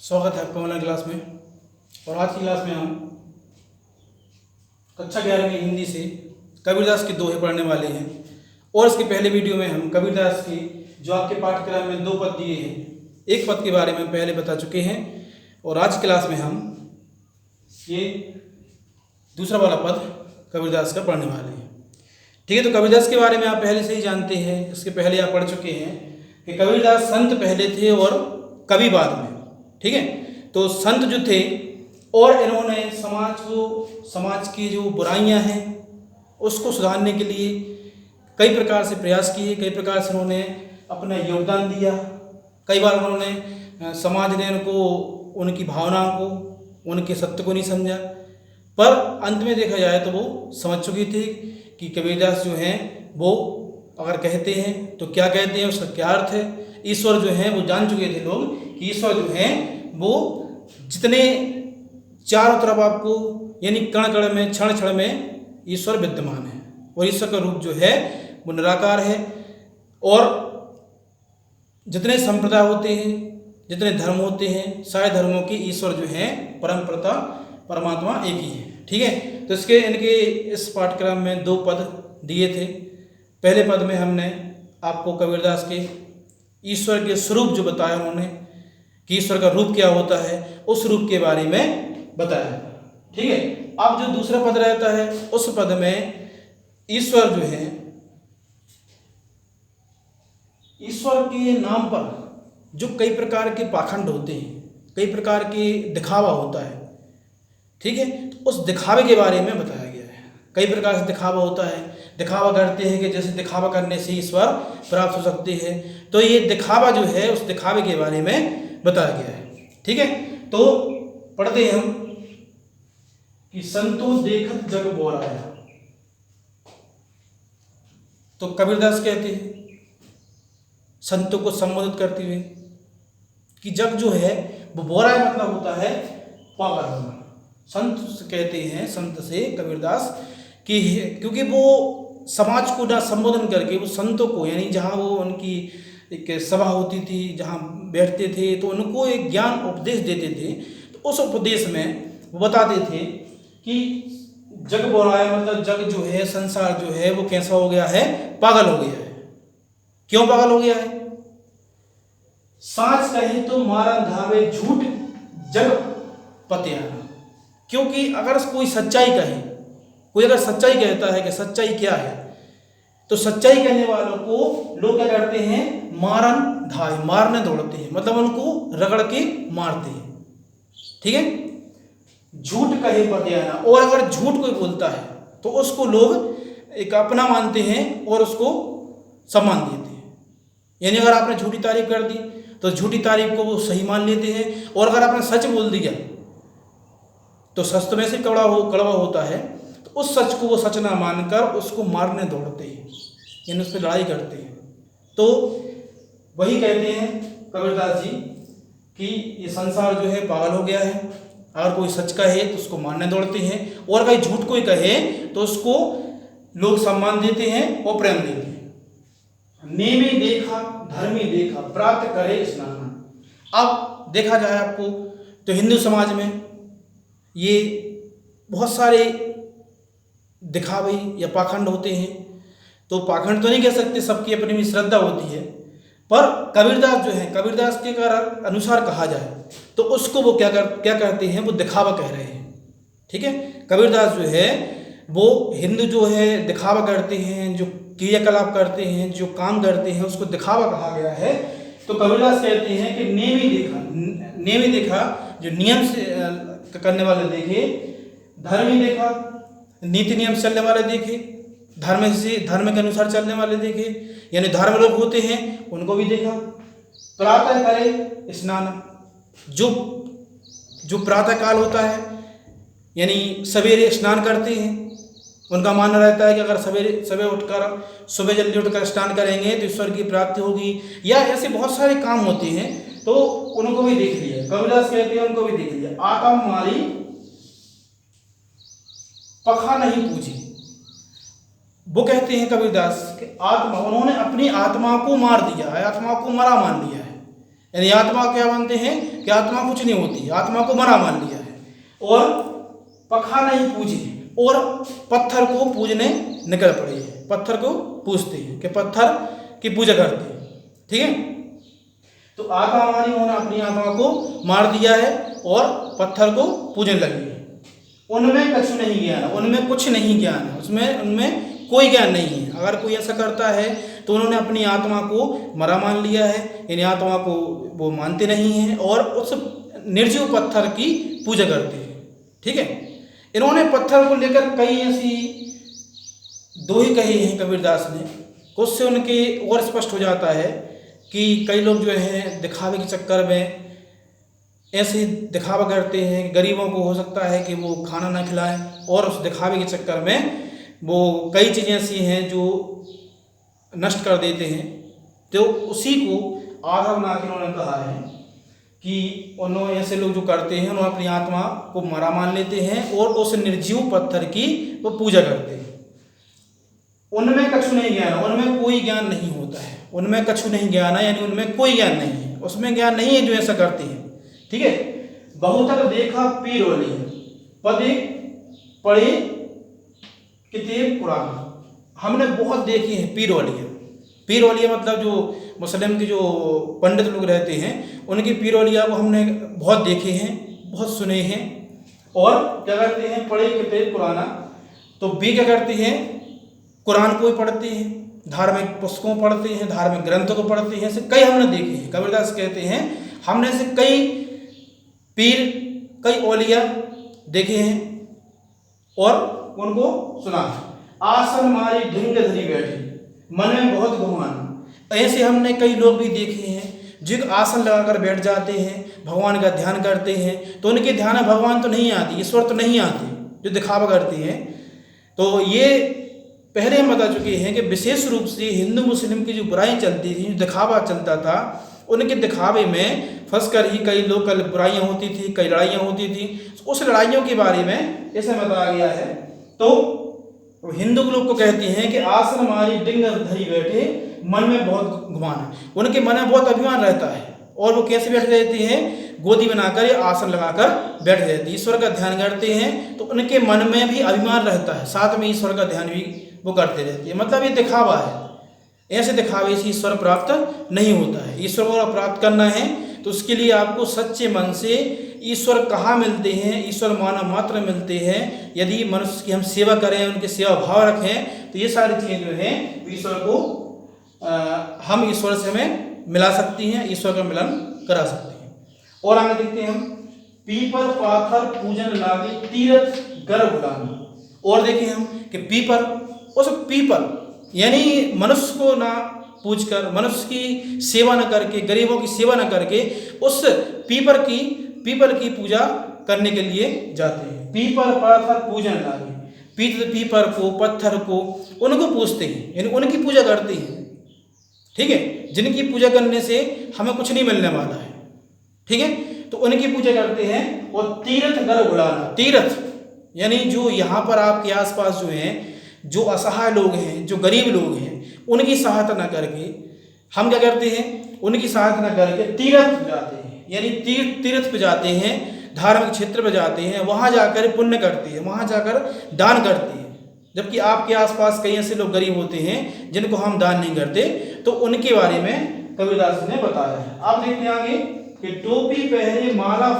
स्वागत है आपका ऑनलाइन क्लास में। और आज की क्लास में हम कक्षा 11 की हिंदी से कबीरदास के दोहे पढ़ने वाले हैं। और इसके पहले वीडियो में हम कबीरदास के जो आपके पाठ्यक्रम में 2 पद दिए हैं, एक पद के बारे में पहले बता चुके हैं और आज की क्लास में हम ये दूसरा वाला पद कबीरदास का पढ़ने वाले हैं। ठीक है, तो कबीरदास के बारे में आप पहले से ही जानते हैं, इसके पहले आप पढ़ चुके हैं कि कबीरदास संत पहले थे और कवि बाद में। ठीक है, तो संत जो थे और इन्होंने समाज की जो बुराइयां हैं उसको सुधारने के लिए कई प्रकार से प्रयास किए, कई प्रकार से उन्होंने अपना योगदान दिया। कई बार उन्होंने समाज ने उनको उनकी भावनाओं को, उनके सत्य को नहीं समझा, पर अंत में देखा जाए तो वो समझ चुके थे कि कबीरदास जो हैं वो अगर कहते हैं तो क्या कहते हैं, उसका क्या अर्थ है। ईश्वर जो है वो जान चुके थे लोग कि ईश्वर जो है वो जितने चारों तरफ आपको यानी कण कण में, क्षण क्षण में ईश्वर विद्यमान है और ईश्वर का रूप जो है वो निराकार है। और जितने संप्रदाय होते हैं, जितने धर्म होते हैं, सारे धर्मों के ईश्वर जो हैं परम पिता परमात्मा एक ही है। ठीक है, तो इनके इस पाठ्यक्रम में 2 पद दिए थे। पहले पद में हमने आपको कबीरदास के ईश्वर के स्वरूप जो बताया उन्होंने कि ईश्वर का रूप क्या होता है, उस रूप के बारे में बताया। ठीक है, अब जो दूसरा पद रहता है उस पद में ईश्वर जो है, ईश्वर के नाम पर जो कई प्रकार के पाखंड होते हैं, कई प्रकार के दिखावा होता है। ठीक है, तो उस दिखावे के बारे में बताया गया है। कई प्रकार से दिखावा होता है, दिखावा करते हैं कि जैसे दिखावा करने से ईश्वर प्राप्त हो सकते हैं, तो ये दिखावा जो है उस दिखावे के बारे में बताया गया है। ठीक है, तो पढ़ते हैं हम कि संतो देखत जग बोराया। तो कबीरदास कहते हैं संतों को संबोधित करते हुए कि जग जो है वो बोराया मतलब होता है पागल होना। संत कहते हैं, संत से कबीरदास कि क्योंकि वो समाज को ना संबोधन करके वो संतों को, यानी जहाँ वो उनकी एक सभा होती थी, जहाँ बैठते थे तो उनको एक ज्ञान उपदेश देते थे। तो उस उपदेश में वो बताते थे कि जग बोराया मतलब जग जो है, संसार जो है वो कैसा हो गया है, पागल हो गया है। क्यों पागल हो गया है? साच कहे तो मारा धावे झूठ जग पतियाना। क्योंकि अगर कोई सच्चाई कहे, कोई अगर सच्चाई कहता है कि सच्चाई क्या है, तो सच्चाई कहने वालों को लोग क्या करते हैं, मारन धाय, मारने दौड़ते हैं, मतलब उनको रगड़ के मारते हैं। ठीक है, झूठ कहे पतियाना, और अगर झूठ कोई बोलता है तो उसको लोग एक अपना मानते हैं और उसको सम्मान देते हैं। यानी अगर आपने झूठी तारीफ कर दी तो झूठी तारीफ को वो सही मान लेते हैं, और अगर आपने सच बोल दिया तो सच तो वैसे कड़वा होता है, तो उस सच को वो सच ना मानकर उसको मारने दौड़ते हैं, यानी उस पर लड़ाई करते हैं। तो वही कहते हैं कबीरदास जी कि ये संसार जो है पागल हो गया है। अगर कोई सच कहे तो उसको मारने दौड़ते हैं, और कोई झूठ कोई कहे तो उसको लोग सम्मान देते हैं और प्रेम देते हैं। नेमी देखा धर्मी देखा प्राप्त करे स्नान। अब देखा जाए आपको तो हिंदू समाज में ये बहुत सारे दिखावे या पाखंड होते हैं। तो पाखंड तो नहीं कह सकते, सबकी अपनी अपनी श्रद्धा होती है, पर कबीरदास जो है, कबीरदास के अनुसार कहा जाए तो उसको वो क्या कहते हैं, वो दिखावा कह रहे हैं। ठीक है, कबीरदास जो है वो हिंदू जो है दिखावा करते हैं, जो क्रियाकलाप करते हैं, जो काम करते हैं, उसको दिखावा कहा गया है। तो कबीरदास कहते हैं कि नेमी देखा जो नियम से करने वाले देखे, धर्मी देखा नीति नियम से चलने वाले देखे, धर्म के अनुसार चलने वाले देखे, यानी धर्म लोग होते हैं उनको भी देखा। प्रातः करे स्नान, जो प्रातः काल होता है यानी सवेरे स्नान करते हैं, उनका मानना रहता है कि अगर सुबह जल्दी उठकर स्नान करेंगे तो ईश्वर की प्राप्ति होगी, या ऐसे बहुत सारे काम होते हैं, तो उनको भी देख लिया। कबीरदास कहते हैं उनको भी देख लिया। आत्म मारी पखा नहीं पूछी। वो कहते हैं कबीरदास कि आत्मा, उन्होंने अपनी आत्मा को मार दिया है, आत्मा को मरा मान लिया है। यानी आत्मा क्या मानते हैं कि आत्मा कुछ नहीं होती, आत्मा को मरा मान लिया है। और पखा नहीं पूजे, और पत्थर को पूजने निकल पड़े हैं, पत्थर को पूजते हैं कि पत्थर की पूजा करते हैं। ठीक है, तो आत्मा हमारी उन्होंने अपनी आत्मा को मार दिया है और पत्थर को पूजने लगी है। उनमें कुछ नहीं ज्ञान, उनमें कुछ नहीं ज्ञान है, उनमें कोई ज्ञान नहीं है। अगर कोई ऐसा करता है तो उन्होंने अपनी आत्मा को मरा मान लिया है, यानी आत्मा को वो मानते नहीं हैं और उस निर्जीव पत्थर की पूजा करते हैं। ठीक है, इन्होंने पत्थर को लेकर कई ऐसी दोहे कहे हैं कबीरदास ने, उससे उनके और स्पष्ट हो जाता है कि कई लोग जो हैं दिखावे के चक्कर में ऐसे दिखावा करते हैं। गरीबों को हो सकता है कि वो खाना ना खिलाएं और उस दिखावे के चक्कर में वो कई चीज़ें ऐसी हैं जो नष्ट कर देते हैं। तो उसी को आधार बना के उन्होंने कहा है कि उन्होंने ऐसे लोग जो करते हैं उन्होंने अपनी आत्मा को मरा मान लेते हैं और उस निर्जीव पत्थर की वो पूजा करते हैं। उनमें कछु नहीं ज्ञान, उनमें कोई ज्ञान नहीं होता है, उनमें कछु नहीं ज्ञान है, यानी उनमें कोई ज्ञान नहीं है, उसमें ज्ञान नहीं है जो ऐसा करते हैं। ठीक है, बहुतक देखा पीर वाली पदे पढ़े किताब कुरान, हमने बहुत देखी है पीर वालियाँ। पीर वालियाँ मतलब जो मुस्लिम के जो पंडित लोग रहते हैं उनकी पीर वालियाँ को हमने बहुत देखे हैं, बहुत सुने हैं। और क्या करते हैं, पढ़े किताब कुराना, तो भी क्या करते हैं, कुरान को भी पढ़ते हैं, धार्मिक पुस्तकों पढ़ते हैं, धार्मिक ग्रंथों को पढ़ते हैं। ऐसे कई हमने देखे हैं। कबीरदास कहते हैं हमने ऐसे कई पीर, कई औलिया देखे हैं और उनको सुना। आसन मारी ढिंग धरी बैठे, मन में बहुत गुमान। ऐसे हमने कई लोग भी देखे हैं जो आसन लगाकर बैठ जाते हैं, भगवान का ध्यान करते हैं, तो उनके ध्यान में भगवान तो नहीं आती, ईश्वर तो नहीं आते, जो दिखावा करते हैं। तो ये पहले हम बता चुके हैं कि विशेष रूप से हिंदू मुस्लिम की जो बुराई चलती थी, जो दिखावा चलता था, उनके दिखावे में फंसकर ही कई लोग कल बुराइयाँ होती थी, कई लड़ाइयाँ होती थी। उस लड़ाइयों के बारे में ऐसे बताया गया है। तो हिंदू लोग को कहते हैं कि आसन मारी डिंग धरी बैठे, मन में बहुत गुमान, उनके मन में बहुत अभिमान रहता है। और वो कैसे बैठ रहते हैं, गोदी बनाकर या आसन लगाकर बैठ जाते हैं, ईश्वर का ध्यान करते हैं, तो उनके मन में भी अभिमान रहता है, साथ में ईश्वर का ध्यान भी वो करते रहते हैं। मतलब ये दिखावा है, ऐसे दिखावे से ईश्वर प्राप्त नहीं होता है। ईश्वर को प्राप्त करना है तो उसके लिए आपको सच्चे मन से, ईश्वर कहाँ मिलते हैं, ईश्वर मानव मात्र मिलते हैं। यदि मनुष्य की हम सेवा करें, उनके सेवा भाव रखें, तो ये सारी चीज़ें जो हैं ईश्वर को हम ईश्वर से हमें मिला सकती हैं, ईश्वर का मिलन करा सकते हैं। और आगे देखते हैं हम, पीपर पाथर पूजन लागे तीरथ गर्भ लाना। और देखें हम कि पीपर, उस पीपर यानी मनुष्य को ना पूजकर, मनुष्य की सेवा न करके, गरीबों की सेवा न करके, उस पीपर की पूजा करने के लिए जाते हैं। पीपर पाथर पूजन लागे, पीपर को, पत्थर को, उनको पूजते हैं, यानी उनकी पूजा करते हैं। ठीक है, जिनकी पूजा करने से हमें कुछ नहीं मिलने वाला है। ठीक है, तो उनकी पूजा करते हैं। और तीर्थ गर्भ उड़ाना, तीर्थ यानी जो यहाँ पर आपके आसपास जो हैं, जो असहाय लोग हैं, जो गरीब लोग हैं, उनकी सहायता न करके हम क्या करते हैं, उनकी सहायता न करके तीर्थ जाते हैं, यानी तीर्थ पे जाते हैं, धार्मिक क्षेत्र पे जाते हैं, वहाँ जाकर पुण्य करते हैं, वहाँ जाकर दान करते हैं। जबकि आपके आसपास कई ऐसे लोग गरीब होते हैं जिनको हम दान नहीं करते, तो उनके बारे में कबीरदास ने बताया है। आप देखते हैं आगे कि टोपी पहने माला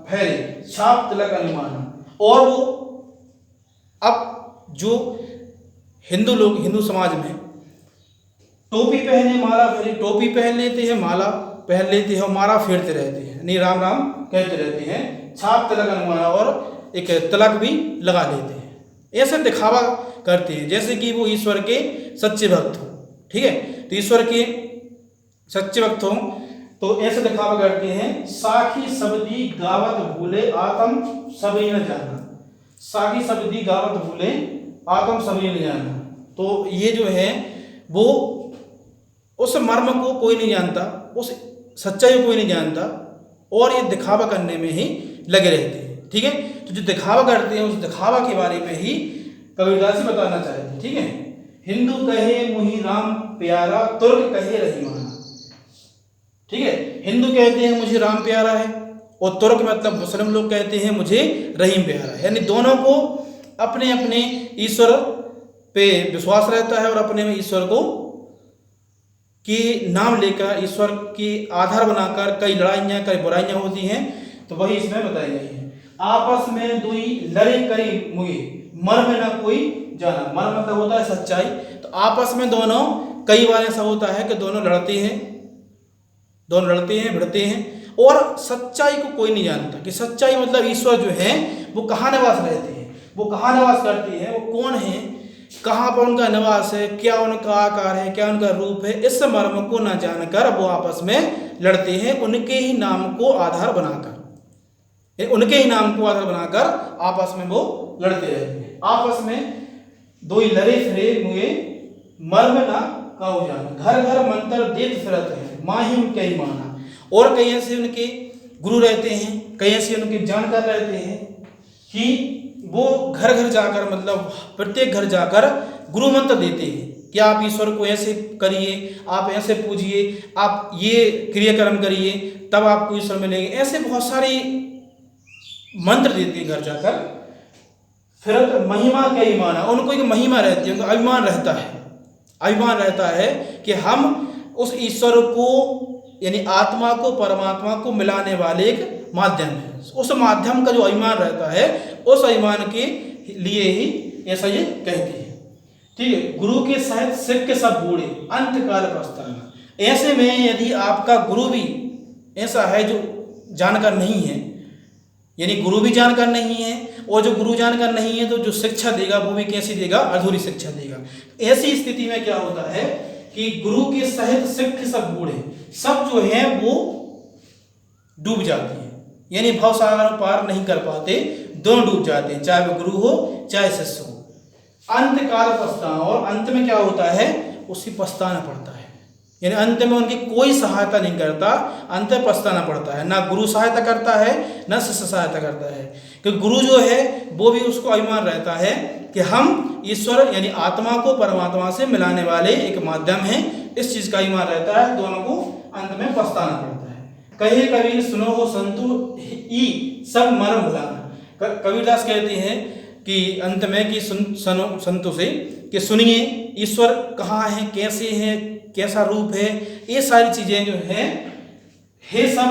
फेरे छाप तिलक अनुमान। और वो अब जो हिंदू लोग, हिंदू समाज में टोपी पहने माला फेरे, टोपी पहन लेते हैं, माला पहन लेते हैं और माला फेरते रहते हैं, नहीं राम राम कहते रहते हैं, छाप तिलक अनुमान, और एक तिलक भी लगा लेते हैं। ऐसे दिखावा करते हैं जैसे कि वो ईश्वर के सच्चे भक्त हों। ठीक है, तो ईश्वर के सच्चे भक्त हों तो ऐसे दिखावा करते हैं। साखी शब्दी गावत भूले आत्म सबरी न जाना, साखी शब्दी गावत भूले आत्म सबरी न जाना। तो ये जो है वो उस मर्म को कोई नहीं जानता, उस सच्चाई को कोई नहीं जानता, और ये दिखावा करने में ही लगे रहते हैं। ठीक है, तो जो दिखावा करते हैं उस दिखावा के बारे में ही कबीरदास जी बताना चाहते हैं। ठीक है, हिंदू कहे मुहि राम प्यारा, तुर्क कहे रहीमाना। ठीक है। हिंदू कहते हैं मुझे राम प्यारा है, और तुर्क मतलब मुस्लिम लोग कहते हैं मुझे रहीम प्यारा है। यानी दोनों को अपने अपने ईश्वर पे विश्वास रहता है और अपने ईश्वर को की नाम लेकर, ईश्वर की आधार बनाकर कई लड़ाइयाँ कई बुराइयाँ होती हैं, तो वही इसमें बताई गई है। आपस में दुई लड़े करी मुए, मर्म न कोई जाना। मर्म मतलब होता है सच्चाई। तो आपस में दोनों, कई बार ऐसा होता है कि दोनों लड़ते हैं भिड़ते हैं, और सच्चाई को कोई नहीं जानता। कि सच्चाई मतलब ईश्वर जो है वो कहाँ निवास रहते हैं, वो कहाँ निवास करते हैं, वो कौन है, कहाँ पर उनका निवास है, क्या उनका आकार है, क्या उनका रूप है, इस मर्म को न जानकर वो आपस में लड़ते हैं। उनके ही नाम को आधार बनाकर आपस में वो लड़ते रहते हैं। आपस में दो लड़े फिरे मुए, मर्म ना काऊ जाना। घर घर मंत्र देत फिरत है, माहिम कई माना। और कई ऐसे उनके गुरु रहते हैं, कई ऐसे उनके जानकार रहते हैं कि वो घर घर जाकर, मतलब प्रत्येक घर जाकर गुरु मंत्र देते हैं कि आप ईश्वर को ऐसे करिए, आप ऐसे पूजिए, आप ये क्रियाक्रम करिए, तब आपको ईश्वर मिलेंगे। ऐसे बहुत सारे मंत्र देते हैं घर जाकर। फिर महिमा कई माना, उनको एक महिमा रहती है, उनको अभिमान रहता है कि हम उस ईश्वर को, यानी आत्मा को परमात्मा को मिलाने वाले एक माध्यम है। उस माध्यम का जो अभिमान रहता है, उस अभिमान के लिए ही ऐसा ये कहती है। ठीक है। गुरु के सहित सिक्के सब बूढ़े, अंत काल पछताना। ऐसे में यदि आपका गुरु भी ऐसा है जो जानकार नहीं है, यानी गुरु भी जानकार नहीं है, और जो गुरु जानकार नहीं है तो जो शिक्षा देगा वो भी कैसी देगा, अधूरी शिक्षा देगा। ऐसी स्थिति में क्या होता है कि गुरु के सहित सिक्ख सब बूढ़े, सब जो है वो डूब जाते हैं, यानी भवसागर पार नहीं कर पाते, दोनों डूब जाते हैं, चाहे वो गुरु हो चाहे शिष्य हो। अंत काल पछताना, और अंत में क्या होता है, उसी पछताना पड़ता है। यानी अंत में उनकी कोई सहायता नहीं करता, अंत में पछताना पड़ता है। ना गुरु सहायता करता है, ना शिष्य सहायता करता है। क्योंकि गुरु जो है वो भी उसको अभिमान रहता है कि हम ईश्वर यानी आत्मा को परमात्मा से मिलाने वाले एक माध्यम हैं। इस चीज़ का अभिमान रहता है, दोनों को अंत में पछताना पड़ता है। कहे कबीर सुनो हो संतु ई सब मर्म भुलाना। कबीरदास कहते हैं कि अंत में कि सुनो संतों से कि सुनिए ईश्वर कहाँ है, कैसे है, कैसा रूप है, ये सारी चीज़ें जो हैं, हे सब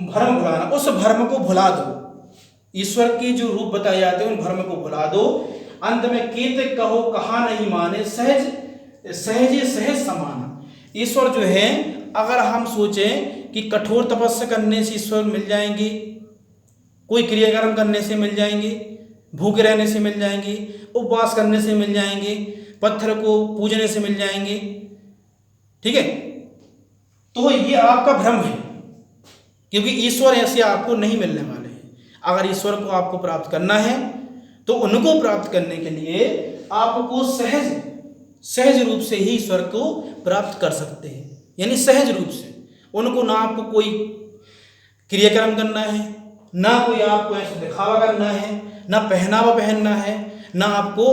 भ्रम भुलाना, उस भ्रम को भुला दो। ईश्वर के जो रूप बताए जाते हैं उन भ्रम को भुला दो। अंत में कीर्त कहो कहाँ नहीं माने, सहज समाना। ईश्वर जो है, अगर हम सोचें कि कठोर तपस्या करने से ईश्वर मिल जाएंगे, कोई क्रियाक्रम करने से मिल जाएंगे, भूखे रहने से मिल जाएंगे, उपवास करने से मिल जाएंगे, पत्थर को पूजने से मिल जाएंगे, ठीक है, तो ये आपका भ्रम है, क्योंकि ईश्वर ऐसे आपको नहीं मिलने वाले हैं। अगर ईश्वर को आपको प्राप्त करना है तो उनको प्राप्त करने के लिए आपको सहज रूप से ही ईश्वर को प्राप्त कर सकते हैं। यानी सहज रूप से उनको, ना आपको कोई क्रियाक्रम करना है, ना कोई आपको ऐसे दिखावा करना है, ना पहनावा पहनना है, ना आपको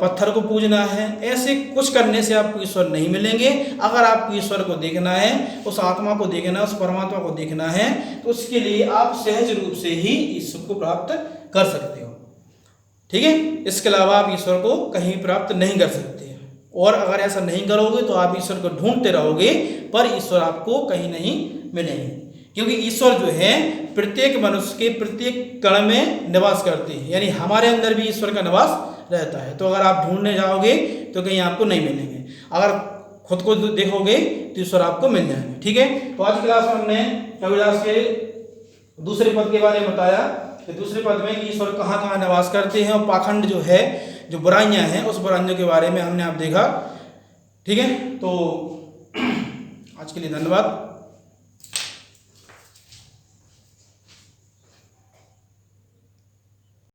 पत्थर को पूजना है। ऐसे कुछ करने से आपको ईश्वर नहीं मिलेंगे। अगर आपको ईश्वर को देखना है, उस आत्मा को देखना है, उस परमात्मा को देखना है, तो उसके लिए आप सहज रूप से ही ईश्वर को प्राप्त कर सकते हो। ठीक है। इसके अलावा आप ईश्वर को कहीं प्राप्त नहीं कर सकते, और अगर ऐसा नहीं करोगे तो आप ईश्वर को ढूंढते रहोगे, पर ईश्वर आपको कहीं नहीं मिलेंगे। क्योंकि ईश्वर जो है प्रत्येक मनुष्य के प्रत्येक कण में निवास करते हैं, यानी हमारे अंदर भी ईश्वर का निवास रहता है। तो अगर आप ढूंढने जाओगे तो कहीं आपको नहीं मिलेंगे, अगर खुद को देखोगे तो ईश्वर आपको मिल जाएंगे। ठीक है। तो आज क्लास में हमने कबीरदास के दूसरे पद के बारे में बताया कि दूसरे पद में कि ईश्वर कहाँ कहाँ निवास करते हैं, और पाखंड जो है, जो बुराइयाँ हैं, उस बुराइयों के बारे में हमने आप देखा। ठीक है। तो आज के लिए धन्यवाद।